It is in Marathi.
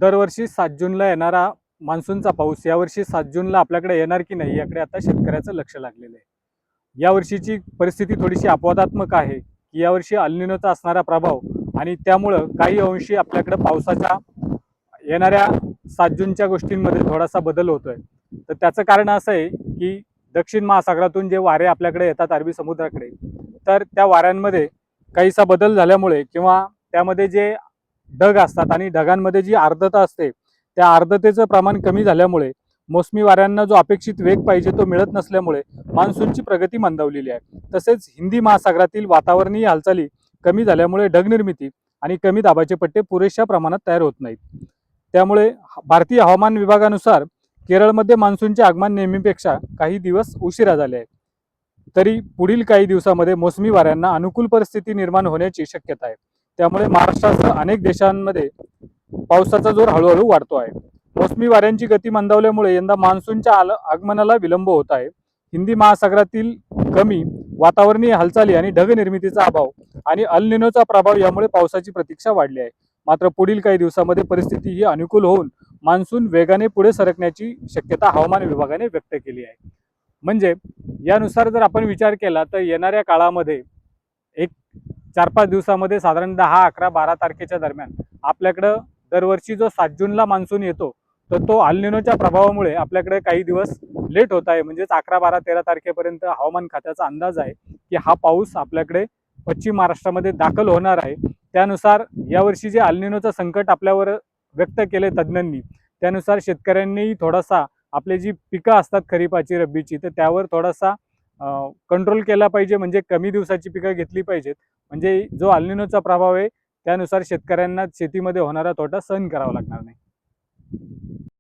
दरवर्षी 7 जूनला येणारा मान्सूनचा पाऊस यावर्षी 7 जूनला आपल्याकडे येणार की नाही याकडे आता शेतकऱ्याचं लक्ष लागलेलं आहे। यावर्षीची परिस्थिती थोडीशी अपवादात्मक आहे की यावर्षी अल निनोचा असणारा प्रभाव आणि त्यामुळं काही अंशी आपल्याकडे पावसाच्या येणाऱ्या 7 जूनच्या गोष्टींमध्ये थोडासा बदल होतोय। तर त्याचं कारण असं आहे की दक्षिण महासागरातून जे वारे आपल्याकडे येतात अरबी समुद्राकडे, तर त्या वाऱ्यांमध्ये काहीसा बदल झाल्यामुळे किंवा त्यामध्ये जे ढग असतात आणि ढगांमध्ये जी आर्द्रता असते त्या आर्द्रतेचं प्रमाण कमी झाल्यामुळे मोसमी वाऱ्यांना जो अपेक्षित वेग पाहिजे तो मिळत नसल्यामुळे मान्सूनची प्रगती मंदावलेली आहे। तसेच हिंदी महासागरातील वातावरणीय हालचाली कमी झाल्यामुळे ढगनिर्मिती आणि कमी दाबाचे पट्टे पुरेशा प्रमाणात तयार होत नाहीत। त्यामुळे भारतीय हवामान विभागानुसार केरळमध्ये मान्सूनचे आगमन नेहमीपेक्षा काही दिवस उशिरा झाले आहे। तरी पुढील काही दिवसांमध्ये मोसमी वाऱ्यांना अनुकूल परिस्थिती निर्माण होण्याची शक्यता आहे। त्यामुळे महाराष्ट्रासह अनेक देशांमध्ये पावसाचा जोर हळूहळू वाढतो आहे। मोसमी वाऱ्यांची गती मंदावल्यामुळे यंदा मान्सूनच्या आगमनाला विलंब होत आहे। हिंदी महासागरातील कमी वातावरणीय हालचाली आणि ढग निर्मितीचा अभाव आणि अल निनोचा प्रभाव यामुळे पावसाची प्रतीक्षा वाढली आहे। मात्र पुढील काही दिवसांमध्ये परिस्थिती ही अनुकूल होऊन मान्सून वेगाने पुढे सरकण्याची शक्यता हवामान विभागाने व्यक्त केली आहे। म्हणजे यानुसार जर आपण विचार केला तर येणाऱ्या काळामध्ये एक 4-5 दिवसामध्ये साधारण 10, 11, 12 तारखेच्या दरम्यान आपल्याकडं दरवर्षी जो 7 जूनला मान्सून येतो तर तो अल निनोच्या प्रभावामुळे आपल्याकडे काही दिवस लेट होत आहे। म्हणजेच 11, 12, 13 तारखेपर्यंत हवामान खात्याचा अंदाज आहे की हा पाऊस आपल्याकडे पश्चिम महाराष्ट्रामध्ये दाखल होणार आहे। त्यानुसार यावर्षी जे अल निनोचं संकट आपल्यावर व्यक्त केले तज्ज्ञांनी, त्यानुसार शेतकऱ्यांनी थोडासा आपले जी पिकं असतात खरीपाची रब्बीची तर त्यावर थोडासा कंट्रोल केला पाहिजे। म्हणजे कमी दिवसाची पिकं घेतली पाहिजेत, म्हणजे जो अल निनोचा प्रभाव आहे त्यानुसार शेतकऱ्यांना शेतीमध्ये होणारा तोटा सहन करावा लागणार नाही।